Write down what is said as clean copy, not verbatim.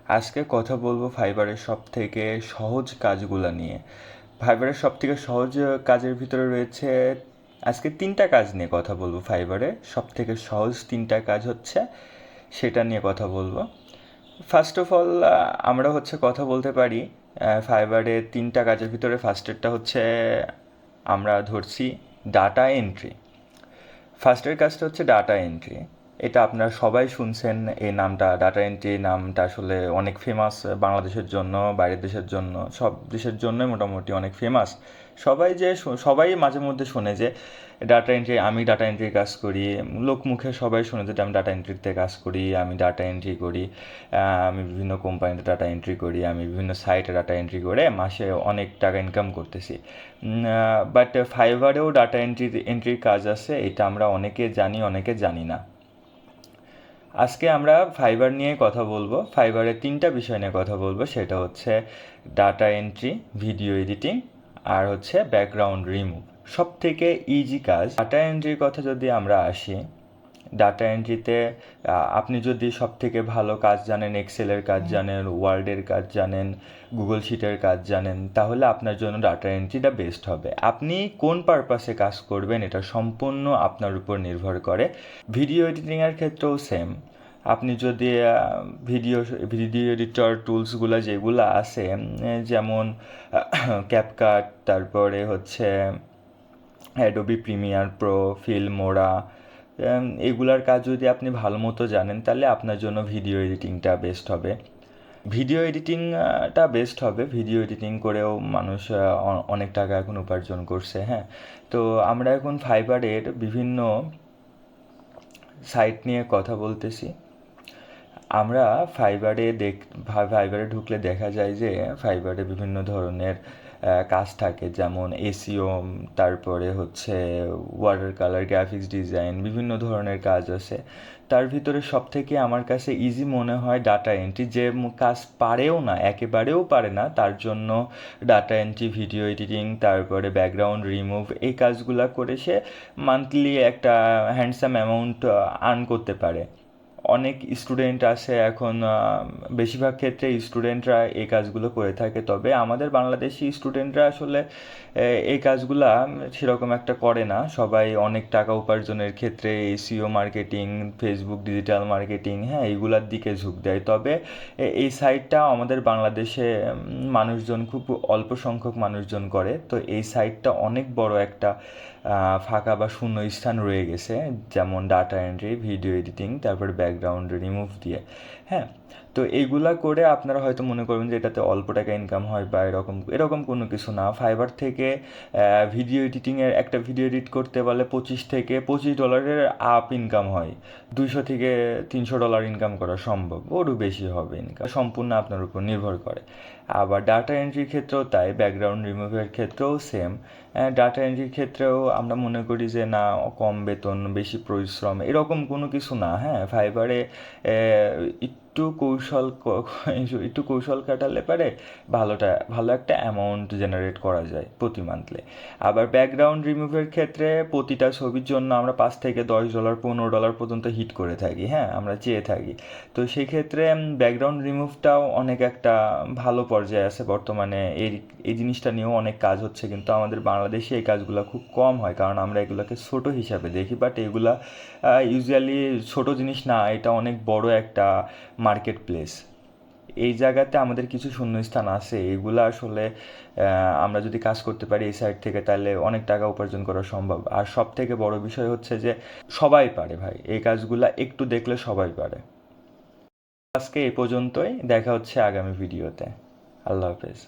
আজকে কথা বলবো ফাইবারের সবথেকে সহজ কাজগুলো নিয়ে। ফাইবারের সবথেকে সহজ কাজের ভিতরে রয়েছে, আজকে 3টা কাজ নিয়ে কথা বলবো। ফাইবারে সবথেকে সহজ 3টা কাজ হচ্ছে, সেটা নিয়ে কথা বলবো। ফার্স্ট অফ অল আমরা কথা বলতে পারি ফাইবারে 3টা কাজের ভিতরে ফার্স্টেরটা হচ্ছে, আমরা ধরছি ডাটা এন্ট্রি। ফার্স্টের কাজটা হচ্ছে ডাটা এন্ট্রি। এটা আপনারা সবাই শুনছেন এই নামটা। ডাটা এন্ট্রি নামটা আসলে অনেক ফেমাস বাংলাদেশের জন্য, বাইরের দেশের জন্য, সব দেশের জন্যই মোটামুটি অনেক ফেমাস। সবাই মাঝে মধ্যে শোনে যে ডাটা এন্ট্রি, আমি ডাটা এন্ট্রির কাজ করি। লোকমুখে সবাই শুনে যে আমি ডাটা এন্ট্রিতে কাজ করি, আমি ডাটা এন্ট্রি করি, আমি বিভিন্ন কোম্পানিতে ডাটা এন্ট্রি করি, আমি বিভিন্ন সাইটে ডাটা এন্ট্রি করে মাসে অনেক টাকা ইনকাম করতেছি। বাট ফাইবারেও ডাটা এন্ট্রির কাজ আছে, এটা আমরা অনেকে জানি, অনেকে জানি না। আজকে আমরা ফাইবার নিয়ে কথা বলবো। ফাইবারের 3টা বিষয় নিয়ে কথা বলবো, সেটা হচ্ছে ডাটা এন্ট্রি, ভিডিও এডিটিং, আর হচ্ছে ব্যাকগ্রাউন্ড রিমুভ। সব থেকে ইজি কাজ ডাটা এন্ট্রির কথা যদি আমরা আসি, ডাটা এন্ট্রিতে আপনি যদি সব থেকে ভালো কাজ জানেন, এক্সেলের কাজ জানেন, ওয়ার্ডের কাজ জানেন, গুগল শিটের কাজ জানেন, তাহলে আপনার জন্য ডাটা এন্ট্রিটা বেস্ট হবে। আপনি কোন পারপাসে কাজ করবেন এটা সম্পূর্ণ আপনার উপর নির্ভর করে। ভিডিও এডিটিংয়ের ক্ষেত্রেও সেম। আপনি যদি ভিডিও ভিডিও এডিটর টুলসগুলো যেগুলো আছে, যেমন ক্যাপকাট, তারপরে হচ্ছে অ্যাডোবি প্রিমিয়ার প্রো, ফিল্মোরা, এগুলার কাজ যদি আপনি ভালো মতো জানেন, তাহলে আপনার জন্য ভিডিও এডিটিংটা বেস্ট হবে। ভিডিও এডিটিং করেও মানুষ অনেক টাকা এখন উপার্জন করছে। হ্যাঁ, তো আমরা এখন ফাইবারের বিভিন্ন সাইট নিয়ে কথা বলতেছি। আমরা ফাইবারে ঢুকলে দেখা যায় যে ফাইবারে বিভিন্ন ধরনের কাজ থাকে, যেমন এসইও, তারপরে হচ্ছে ওয়াটার কালার, গ্রাফিক্স ডিজাইন, বিভিন্ন ধরনের কাজ আছে। তার ভিতরে সবথেকে আমার কাছে ইজি মনে হয় ডাটা এন্ট্রি। যে কাজ পারেও না, একেবারেও পারে না, তার জন্য ডাটা এন্ট্রি, ভিডিও এডিটিং, তারপরে ব্যাকগ্রাউন্ড রিমুভ, এই কাজগুলো করে সে মান্থলি একটা হ্যান্ডসাম অ্যামাউন্ট আর্ন করতে পারে। অনেক স্টুডেন্ট আছে এখন, বেশিরভাগ ক্ষেত্রে স্টুডেন্টরা এই কাজগুলো করে থাকে, তবে আমাদের বাংলাদেশি স্টুডেন্টরা আসলে এই কাজগুলা সেরকম একটা করে না। সবাই অনেক টাকা উপার্জনের ক্ষেত্রে SEO marketing, Facebook digital marketing, হ্যাঁ, এইগুলার দিকে ঝুঁক দেয়। তবে এই সাইটটা আমাদের বাংলাদেশে মানুষজন খুব অল্প সংখ্যক মানুষজন করে, তো এই সাইটটা অনেক বড় একটা ফাঁকা বা শূন্য স্থান রয়ে গেছে, যেমন ডাটা এন্ট্রি, ভিডিও এডিটিং, তারপর ব্যাকগ্রাউন্ড রিমুভ দিয়ে। হ্যাঁ, তো এইগুলা করে আপনারা হয়তো মনে করবেন যে এটাতে অল্প টাকা ইনকাম হয় বা এরকম এরকম কোনো কিছু না। ফাইবার থেকে ভিডিও এডিটিংয়ের একটা ভিডিও এডিট করতে বলে $25 থেকে $25 আপ ইনকাম হয়। $200 থেকে $300 ইনকাম করা সম্ভব, ওরও বেশি হবে ইনকাম, সম্পূর্ণ আপনার উপর নির্ভর করে। আবার ডাটা এন্ট্রির ক্ষেত্রেও তাই, ব্যাকগ্রাউন্ড রিমুভের ক্ষেত্রেও সেম। ডাটা এন্ট্রির ক্ষেত্রেও আমরা মনে করি যে না, কম বেতন, বেশি পরিশ্রম, এরকম কোনো কিছু না। হ্যাঁ, ফাইবারে একটু কৌশল খাটালে পারে ভালো একটা অ্যামাউন্ট জেনারেট করা যায় প্রতি মান্থলি। আবার ব্যাকগ্রাউন্ড রিমুভের ক্ষেত্রে প্রতিটা ছবির জন্য আমরা $5 থেকে $10, $15 পর্যন্ত হিট করে থাকি। হ্যাঁ, আমরা চেয়ে থাকি। তো সেই ক্ষেত্রে ব্যাকগ্রাউন্ড রিমুভটাও অনেক একটা ভালো পর্যায়ে আছে বর্তমানে। এই জিনিসটা নিয়েও অনেক কাজ হচ্ছে, কিন্তু আমাদের বাংলাদেশে এই কাজগুলো খুব কম হয়, কারণ আমরা এগুলোকে ছোট হিসাবে দেখি। বাট এগুলা ইউজুয়ালি ছোট জিনিস না, এটা অনেক বড় একটা মার্কেট প্লেস। এই জায়গাতে আমাদের কিছু শূন্যস্থান আছে, এগুলো আসলে আমরা যদি কাজ করতে পারি এই সাইড থেকে, তাহলে অনেক টাকা উপার্জন করা সম্ভব। আর সব থেকে বড় বিষয় হচ্ছে যে সবাই পারে ভাই, এই কাজগুলা একটু দেখলে সবাই পারে। আজকে এই পর্যন্তই, দেখা হচ্ছে আগামী ভিডিওতে। আল্লাহ হাফেজ।